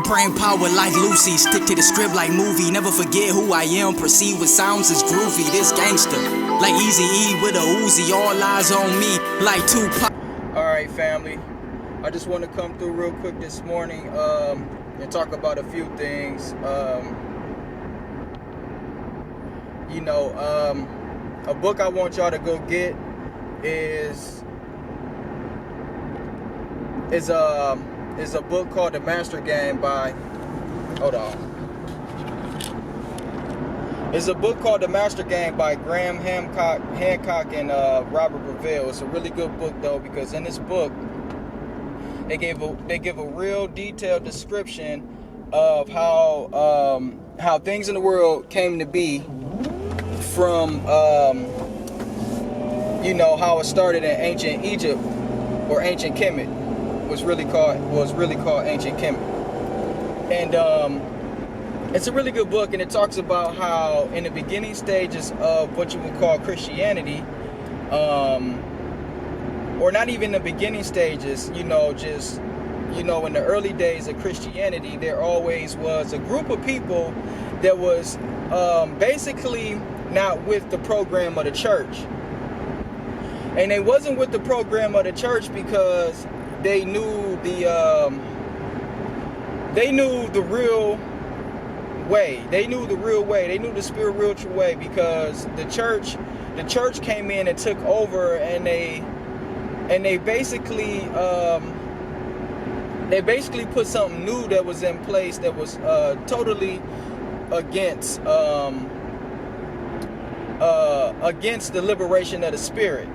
Brain power like Lucy, stick to the script like movie. Never forget who I am, proceed with sounds as groovy. This gangster, like Eazy-E with a Uzi, all eyes on me, like Tupac. Alright family, I just want to come through real quick this morning and talk about a few things. A book I want y'all to go get is a book called The Master Game by, It's a book called The Master Game by Graham Hancock and Robert Revelle. It's a really good book though, because in this book they give a real detailed description of how things in the world came to be from how it started in ancient Egypt, or ancient Kemet was really called ancient Kemet. And it's a really good book, and it talks about how in the beginning stages of what you would call Christianity, or not even the beginning stages, in the early days of Christianity, there always was a group of people that was basically not with the program of the church. And they wasn't with the program of the church because they knew the real way. They knew the real way. They knew the spiritual way, because the church came in and took over, and they basically put something new that was in place that was totally against the liberation of the spirit.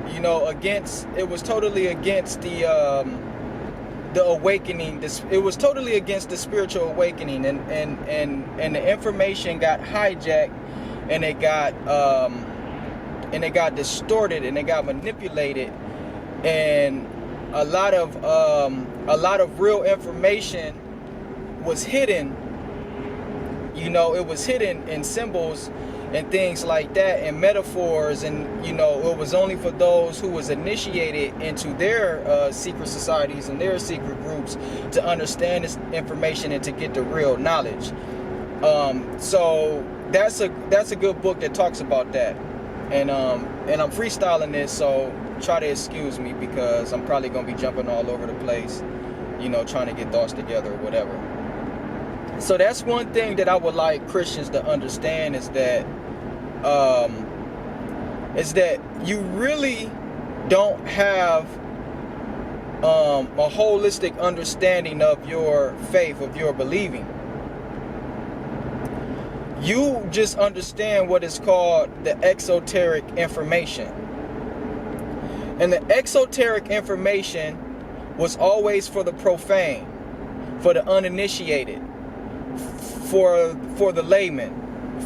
It was totally against the awakening. It was totally against the spiritual awakening, and the information got hijacked, and it got distorted, and it got manipulated, and a lot of real information was hidden. It was hidden in symbols and things like that, and metaphors, and it was only for those who was initiated into their secret societies and their secret groups to understand this information and to get the real knowledge. So that's a good book that talks about that, and I'm freestyling this, so try to excuse me, because I'm probably gonna be jumping all over the place, trying to get thoughts together or whatever. So that's one thing that I would like Christians to understand, is that you really don't have a holistic understanding of your faith, of your believing. You just understand what is called the exoteric information. And the exoteric information was always for the profane, for the uninitiated, for the layman,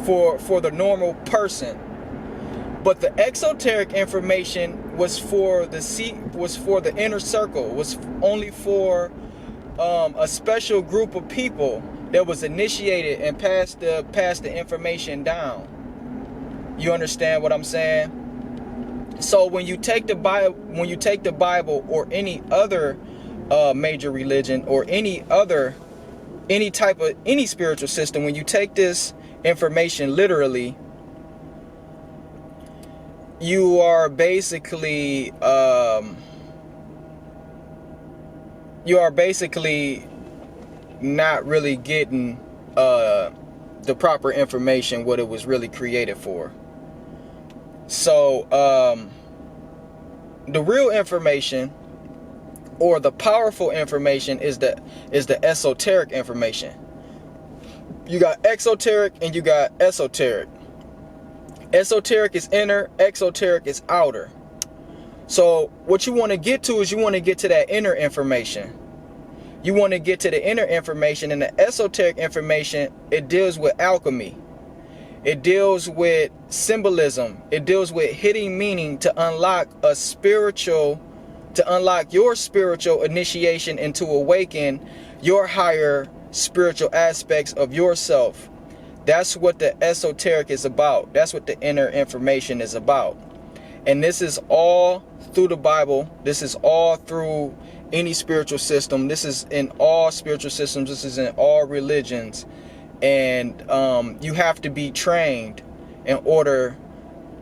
for the normal person. But the exoteric information was for the inner circle, was only for a special group of people that was initiated and passed the information down. You understand what I'm saying? So when you take the Bible or any other major religion, or any spiritual system, when you take this information literally, you are basically not really getting the proper information, what it was really created for. So the real information, or the powerful information, is the esoteric information. You got exoteric and you got esoteric. Esoteric is inner, exoteric is outer. So what you want to get to is, you want to get to that inner information. You want to get to the inner information, and the esoteric information, it deals with alchemy. It deals with symbolism. It deals with hidden meaning to unlock your spiritual initiation and to awaken your higher spiritual aspects of yourself. That's what the esoteric is about. That's what the inner information is about. And this is all through the Bible. This is all through any spiritual system. This is in all spiritual systems. This is in all religions. And you have to be trained in order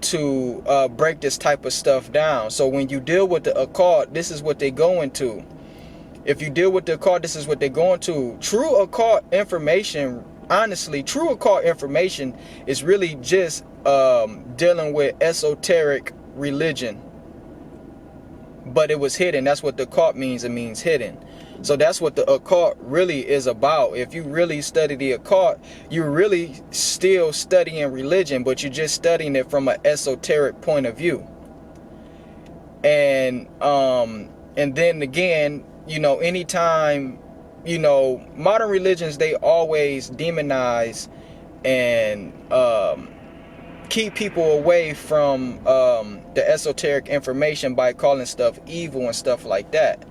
to break this type of stuff down. So when you deal with the occult, this is what they go into. If you deal with the occult, this is what they're going to. True occult information, honestly, true occult information is really just dealing with esoteric religion. But it was hidden. That's what the occult means. It means hidden. So that's what the occult really is about. If you really study the occult, you're really still studying religion, but you're just studying it from an esoteric point of view. And then again, you know, anytime, you know, modern religions, they always demonize and keep people away from the esoteric information by calling stuff evil and stuff like that.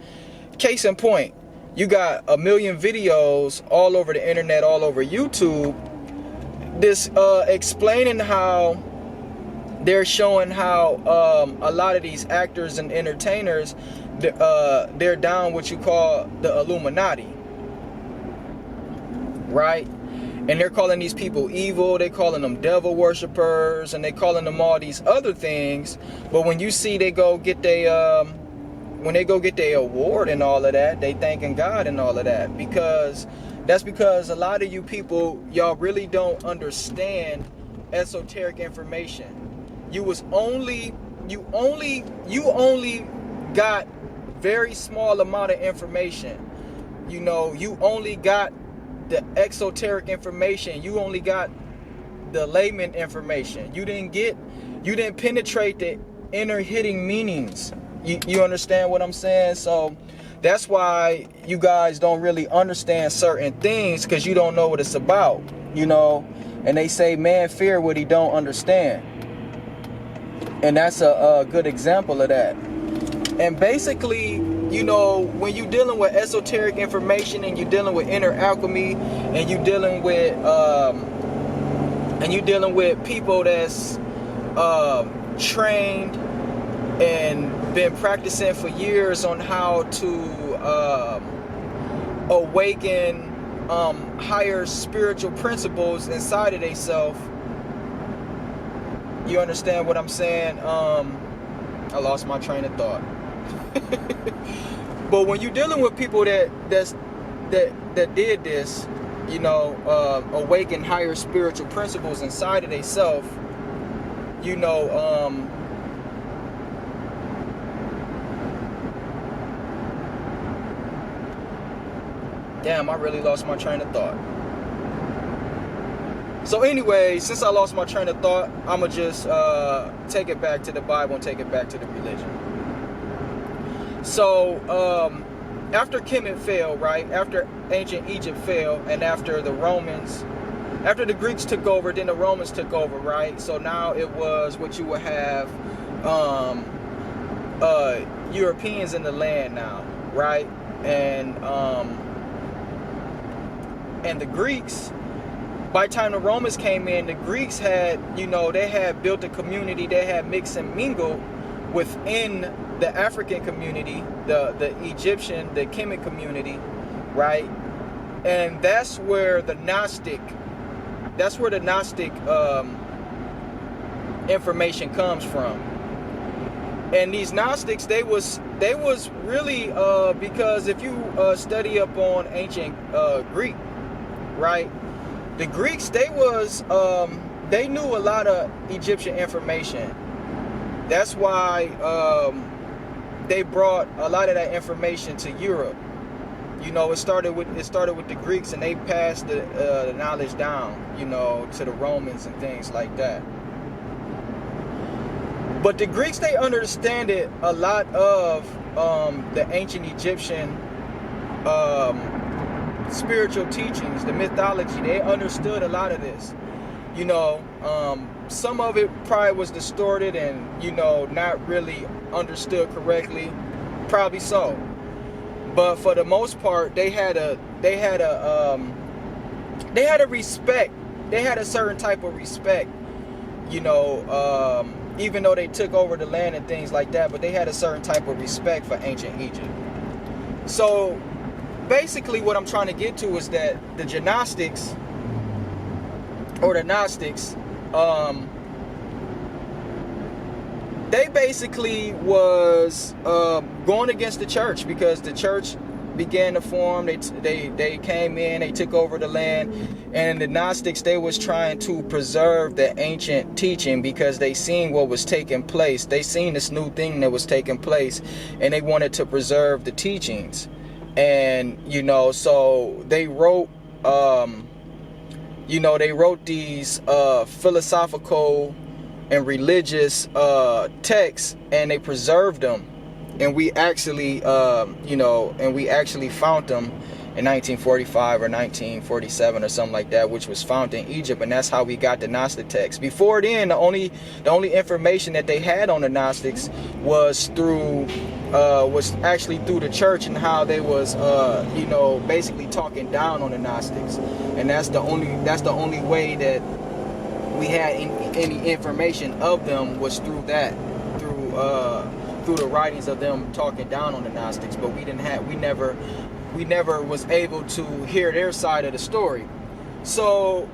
Case in point, you got a million videos all over the internet, all over YouTube, this explaining how they're showing how a lot of these actors and entertainers, they're down what you call the Illuminati, right? And they're calling these people evil, they calling them devil worshippers, and they calling them all these other things. But when you see they go get when they go get their award and all of that, they thanking God and all of that. Because that's because a lot of you people, y'all really don't understand esoteric information. You only got very small amount of information. You know, you only got the exoteric information. You only got the layman information. You didn't penetrate the inner hidden meanings. You understand what I'm saying? So that's why you guys don't really understand certain things, because you don't know what it's about, you know. And they say man fear what he don't understand, and that's a good example of that. And basically, you know, when you're dealing with esoteric information and you're dealing with inner alchemy and you're dealing with people that's trained and been practicing for years on how to awaken higher spiritual principles inside of themselves. You understand what I'm saying? I lost my train of thought. But when you're dealing with people that did this, you know, awaken higher spiritual principles inside of themselves, you know, damn, I really lost my train of thought. So anyway, since I lost my train of thought, I'ma just take it back to the Bible and take it back to the religion. So after Kemet fell, right? After ancient Egypt fell, and after the Greeks took over, then the Romans took over, right? So now it was what you would have Europeans in the land now, right? And the Greeks, by the time the Romans came in, the Greeks had, you know, they had built a community, they had mixed and mingled within the African community, the Egyptian, the Kemet community, right? And that's where the Gnostic information comes from. And these Gnostics, they was really because if you study up on ancient Greek, right? The Greeks, they knew a lot of Egyptian information. That's why they brought a lot of that information to Europe. You know, it started with the Greeks, and they passed the knowledge down, you know, to the Romans and things like that. But the Greeks, they understood a lot of the ancient Egyptian spiritual teachings, the mythology. They understood a lot of this. You know, some of it probably was distorted and, you know, not really understood correctly. Probably so. But for the most part, they had a respect. They had a certain type of respect, you know, even though they took over the land and things like that, but they had a certain type of respect for ancient Egypt. So basically what I'm trying to get to is that the Gnostics, or the Gnostics, they basically was going against the church, because the church began to form. They came in, they took over the land, and the Gnostics, they was trying to preserve the ancient teaching, because they seen what was taking place. They seen this new thing that was taking place, and they wanted to preserve the teachings. And you know, so they wrote they wrote these philosophical and religious texts, and they preserved them, and we actually found them in 1945 or 1947 or something like that, which was found in Egypt, and that's how we got the Gnostic text. Before then, the only information that they had on the Gnostics was actually through the church, and how they was basically talking down on the Gnostics, and that's the only way that we had any information of them, was through the writings of them talking down on the Gnostics. But we never was able to hear their side of the story. So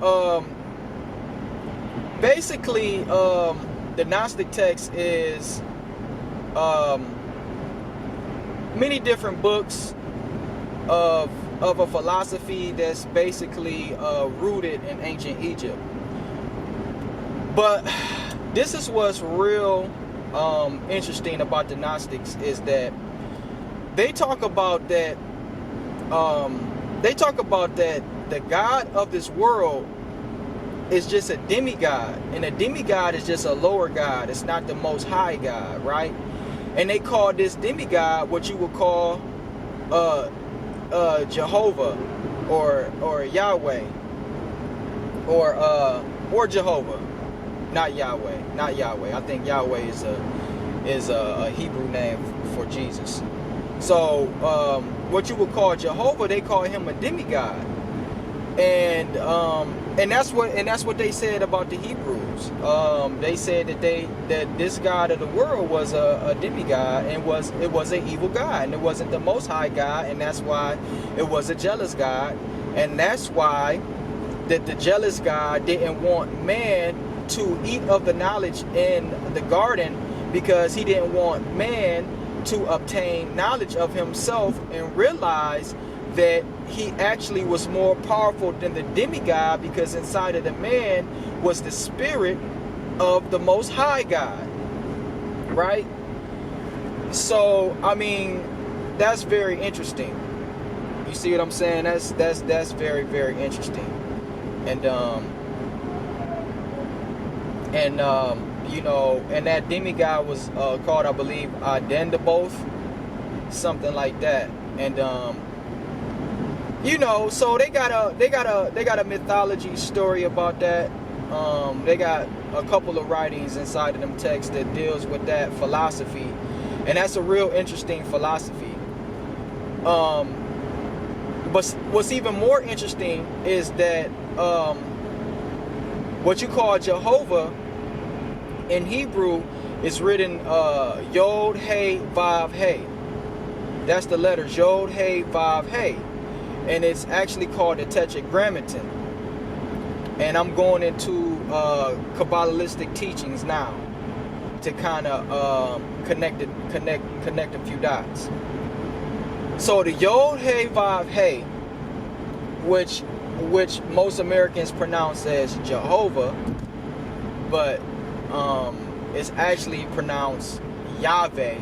basically the Gnostic text is many different books of a philosophy that's basically rooted in ancient Egypt. But this is what's real interesting about the Gnostics, is that they talk about that the God of this world is just a demigod, and a demigod is just a lower god. It's not the most high God, right? And they call this demigod what you would call Jehovah or Yahweh or Jehovah. Not Yahweh. I think Yahweh is a Hebrew name for Jesus. So what you would call Jehovah, they call him a demigod, and that's what they said about the Hebrews. They said that this God of the world was a demigod, and it was an evil God, and it wasn't the Most High God, and that's why it was a jealous God, and that's why that the jealous God didn't want man to eat of the knowledge in the garden, because he didn't want man to obtain knowledge of himself and realize that he actually was more powerful than the demigod, because inside of the man was the spirit of the Most High God, right? So I mean, that's very interesting. You see what I'm saying? That's very, very interesting. And and that demigod was called, I believe, Dendaboth, something like that. And so they got a mythology story about that. They got a couple of writings inside of them texts that deals with that philosophy, and that's a real interesting philosophy. But what's even more interesting is that what you call Jehovah in Hebrew is written Yod Hey Vav Hey. That's the letters Yod Hey Vav Hey, and it's actually called the Tetragrammaton. And I'm going into Kabbalistic teachings now to kind of connect a few dots. So the Yod Hey Vav Hey, which most Americans pronounce as Jehovah, but it's actually pronounced Yahweh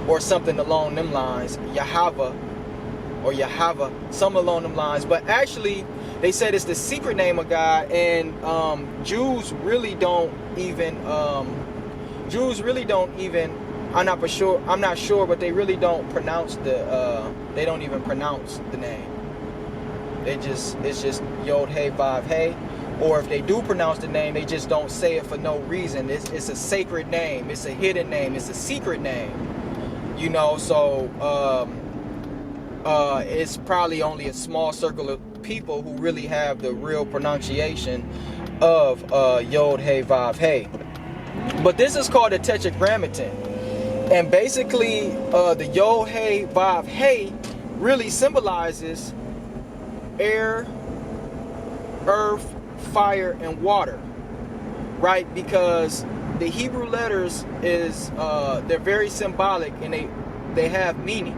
or something along them lines, Yahweh or Yahweh, some along them lines. But actually, they said it's the secret name of God, and Jews really don't even. I'm not sure, but they really don't pronounce they don't even pronounce the name. It's just Yod Hey Vav Hey. Or if they do pronounce the name, they just don't say it for no reason. It's a sacred name. It's a hidden name. It's a secret name. So it's probably only a small circle of people who really have the real pronunciation of Yod Hey Vav Hey. But this is called the Tetragrammaton. And basically, the Yod Hey Vav Hey really symbolizes air, earth, fire, and water, right? Because the Hebrew letters is they're very symbolic, and they have meaning,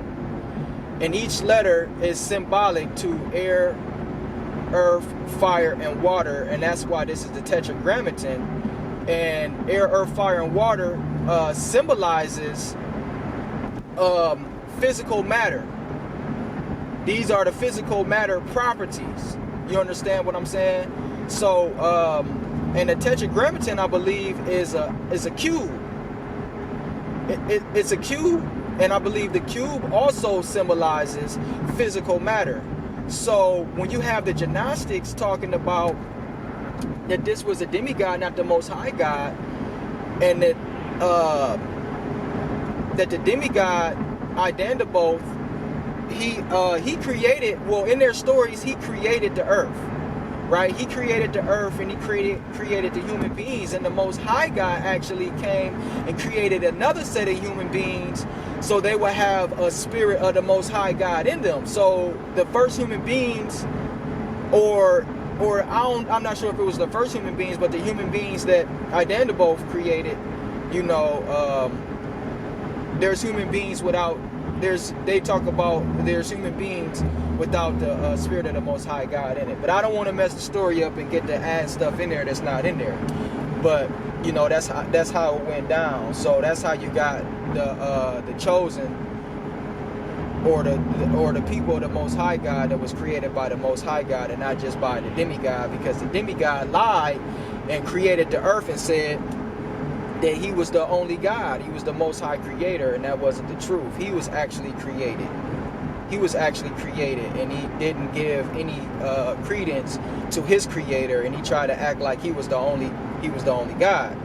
and each letter is symbolic to air, earth, fire, and water, and that's why this is the Tetragrammaton. And air, earth, fire, and water symbolizes physical matter. These are the physical matter properties. You understand what I'm saying? So, and the Tetragrammaton, I believe, is a cube. It's a cube, and I believe the cube also symbolizes physical matter. So when you have the Gnostics talking about that this was a demigod, not the Most High God, and that the demigod Idandaboth, he created, well, in their stories, he created the earth, right? He created the earth, and he created the human beings, and the Most High God actually came and created another set of human beings, so they would have a spirit of the Most High God in them. So the first human beings, or I'm not sure if it was the first human beings, but the human beings that Idandaboth created, you know, there's human beings without, they talk about there's human beings without the spirit of the Most High God in it. But I don't want to mess the story up and get to add stuff in there that's not in there. But you know, that's how it went down. So that's how you got the chosen, or the people of the Most High God that was created by the Most High God, and not just by the demigod, because the demigod lied and created the earth and said that he was the only God, he was the Most High Creator, and that wasn't the truth. He was actually created. He was actually created, and he didn't give any credence to his Creator, and he tried to act like he was the only God.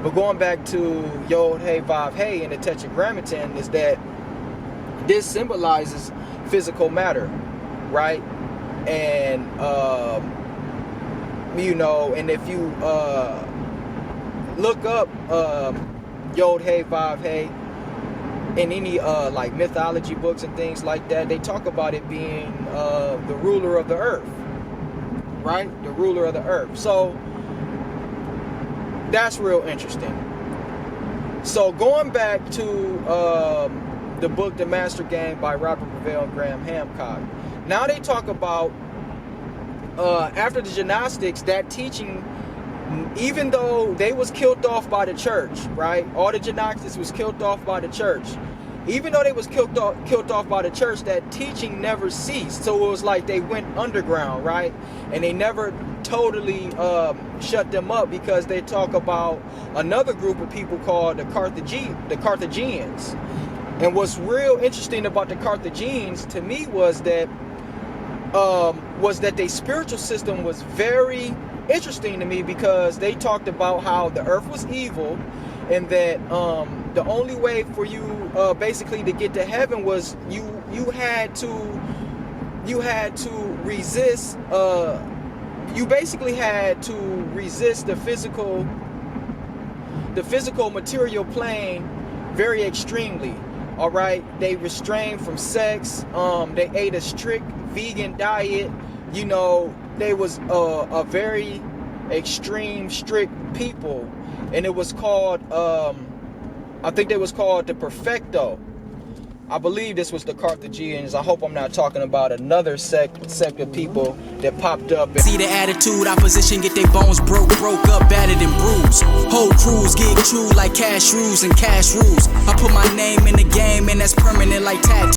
But going back to Yod Hey Vav Hey in the Tetragrammaton, is that this symbolizes physical matter, right? And you know, and if you look up Yod Hey Vav Hey in any like mythology books and things like that, they talk about it being the ruler of the earth, right? The ruler of the earth. So that's real interesting. So going back to the book The Master Game by Robert Prevail and Graham Hancock, now they talk about after the Gnostics, that teaching, even though they was killed off by the church, right? All the Gnostics was killed off by the church. Even though they was killed off by the church, that teaching never ceased. So it was like they went underground, right? And they never totally shut them up, because they talk about another group of people called the Carthaginians. And what's real interesting about the Carthaginians to me was that their spiritual system was very interesting to me, because they talked about how the earth was evil, and that the only way for you basically to get to heaven was you had to resist, you basically had to resist the physical material plane very extremely. All right, they restrained from sex. They ate a strict vegan diet. You know, they was a very extreme, strict people, and it was called, I think they was called the Perfecto. I believe this was the Carthaginians. I hope I'm not talking about another sect of people that popped up. See the attitude, opposition get their bones broke up, battered and bruised. Whole crews get true like cash rules and cash rules. I put my name in the game, and that's permanent like tattoos.